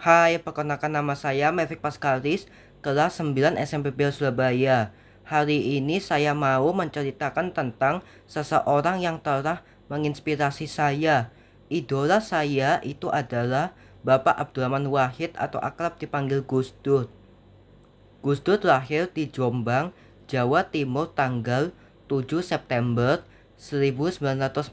Hai, perkenalkan nama saya Mevik Paskalis, kelas 9 SMP Pil Surabaya. Hari ini saya mau menceritakan tentang seseorang yang telah menginspirasi saya. Idola saya itu adalah Bapak Abdurrahman Wahid atau akrab dipanggil Gus Dur. Gus Dur lahir di Jombang, Jawa Timur tanggal 7 September 1940.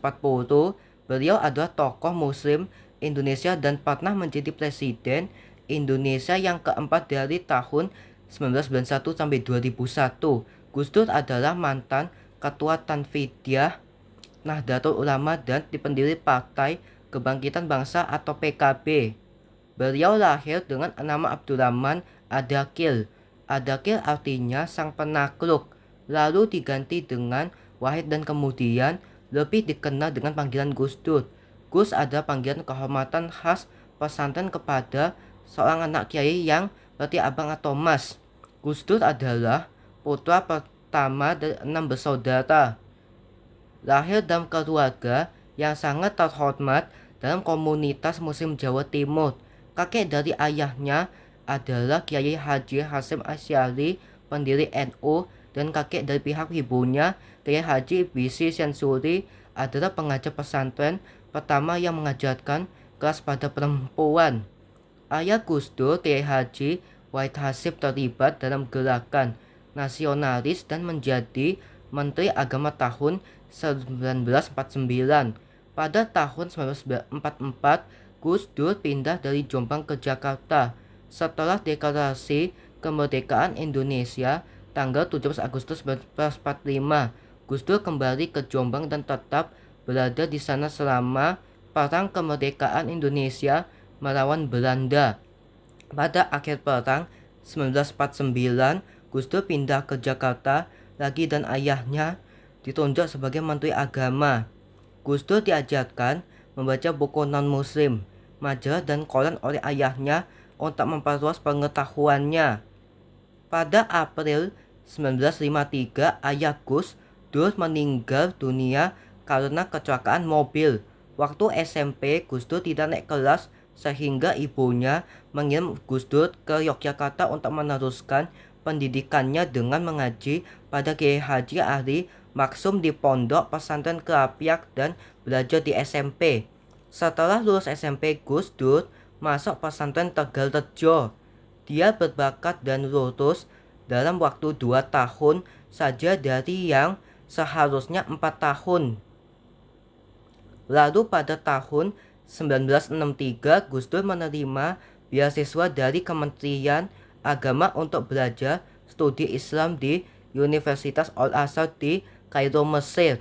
Beliau adalah tokoh muslim Indonesia dan pernah menjadi presiden Indonesia yang keempat dari tahun 1991 sampai 2001. Gus Dur adalah mantan ketua Tanfidiyah Nahdlatul Ulama dan pendiri Partai Kebangkitan Bangsa atau PKB. Beliau lahir dengan nama Abdurrahman Adakil. Adakil artinya sang penakluk, lalu diganti dengan Wahid dan kemudian lebih dikenal dengan panggilan Gus Dur. Gus adalah panggilan kehormatan khas pesantren kepada seorang anak kiai yang berarti abang atau mas. Gus Dur adalah putra pertama dari 6 bersaudara. Lahir dalam keluarga yang sangat terhormat dalam komunitas Muslim Jawa Timur. Kakek dari ayahnya adalah Kiai Haji Hasyim Asy'ari, pendiri NU, dan kakek dari pihak ibunya, Kiai Haji Bisi Syamsuri, adalah pengajar pesantren pertama yang mengajarkan kelas pada perempuan. Ayah Gus Dur, Kiai Haji Wahid Hasyim, terlibat dalam gerakan nasionalis dan menjadi Menteri Agama tahun 1949. Pada tahun 1944, Gus Dur pindah dari Jombang ke Jakarta. Setelah deklarasi kemerdekaan Indonesia tanggal 17 Agustus 1945, Gus Dur kembali ke Jombang dan tetap berada di sana selama Perang Kemerdekaan Indonesia melawan Belanda. Pada akhir perang 1949, Gus Dur pindah ke Jakarta lagi dan ayahnya ditunjuk sebagai Menteri Agama. Gus Dur diajarkan membaca buku non-muslim, majalah dan koran oleh ayahnya untuk memperluas pengetahuannya. Pada April 1953, ayah Gus Dur meninggal dunia karena kecelakaan mobil. Waktu SMP, Gus Dur tidak naik kelas sehingga ibunya mengirim Gus Dur ke Yogyakarta untuk meneruskan pendidikannya dengan mengaji pada Kiai Haji Ari Maksum di Pondok Pesantren Kerapiak dan belajar di SMP. Setelah lulus SMP, Gus Dur masuk pesantren Tegal Rejo. Dia berbakat dan lulus dalam waktu 2 tahun saja dari yang seharusnya 4 tahun. Lalu pada tahun 1963, Gus Dur menerima beasiswa dari Kementerian Agama untuk belajar studi Islam di Universitas Al-Azhar di Kairo, Mesir.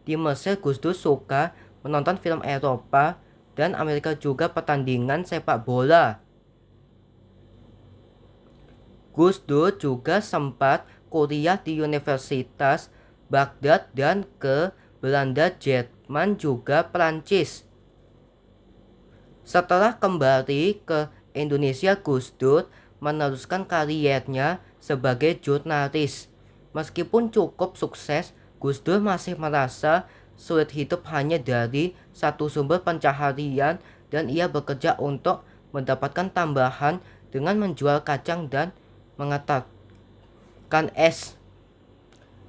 Di Mesir, Gus Dur suka menonton film Eropa dan Amerika juga pertandingan sepak bola. Gus Dur juga sempat kuliah di Universitas Baghdad dan ke Belanda, Jerman, juga Prancis. Setelah kembali ke Indonesia, Gus Dur meneruskan kariernya sebagai jurnalis. Meskipun cukup sukses, Gus Dur masih merasa sulit hidup hanya dari satu sumber pencaharian dan ia bekerja untuk mendapatkan tambahan dengan menjual kacang dan mengetatkan es.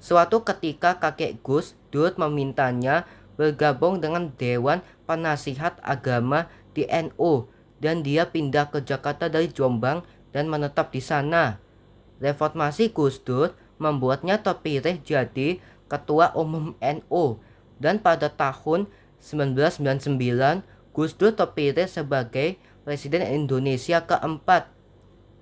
Suatu ketika kakek Gus Dur memintanya bergabung dengan Dewan Penasihat Agama di NU dan dia pindah ke Jakarta dari Jombang dan menetap di sana. Reformasi Gus Dur membuatnya terpilih jadi Ketua Umum NU dan pada tahun 1999 Gus Dur terpilih sebagai Presiden Indonesia keempat.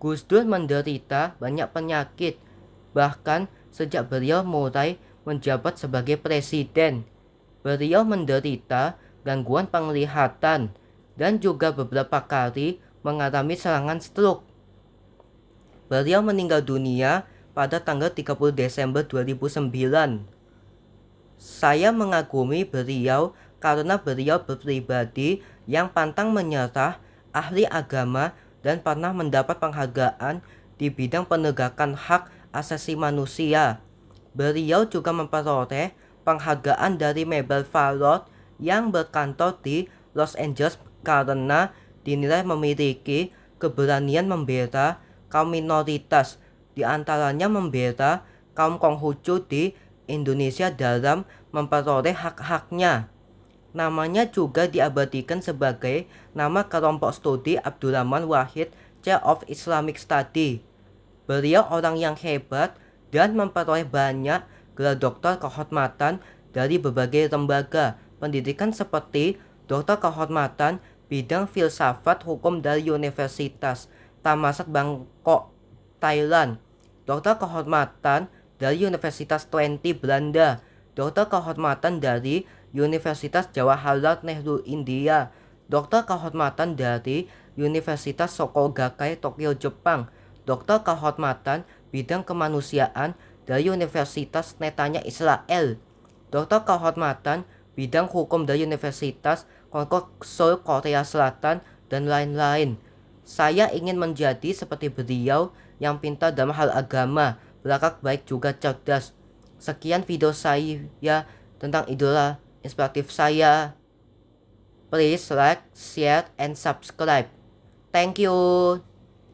Gus Dur menderita banyak penyakit, bahkan sejak beliau mulai menjabat sebagai presiden. Beliau menderita gangguan penglihatan dan juga beberapa kali mengalami serangan stroke. Beliau meninggal dunia pada tanggal 30 Desember 2009. Saya mengagumi beliau karena beliau berpribadi yang pantang menyerah, ahli agama, dan pernah mendapat penghargaan di bidang penegakan hak asasi manusia. Beliau juga memperoleh penghargaan dari Mabel Fallon yang berkantor di Los Angeles karena dinilai memiliki keberanian membela kaum minoritas, di antaranya membela kaum Konghucu di Indonesia dalam memperoleh hak-haknya. Namanya juga diabadikan sebagai nama kelompok studi Abdurrahman Wahid Chair of Islamic Study. Beliau orang yang hebat dan memperoleh banyak gelar doktor kehormatan dari berbagai lembaga pendidikan seperti doktor kehormatan bidang filsafat hukum dari Universitas Thammasat Bangkok, Thailand, doktor kehormatan dari Universitas Twente Belanda, doktor kehormatan dari Universitas Jawaharlal Nehru India, doktor kehormatan dari Universitas Sokogakai Gakkai Tokyo Jepang, doktor kehormatan bidang kemanusiaan dari Universitas Netanya Israel, doktor kehormatan bidang hukum dari Universitas Concord Seoul Korea Selatan, dan lain-lain. Saya ingin menjadi seperti beliau yang pintar dalam hal agama, berakhlak baik juga cerdas. Sekian video saya tentang idola inspiratif saya. Please like, share, and subscribe. Thank you.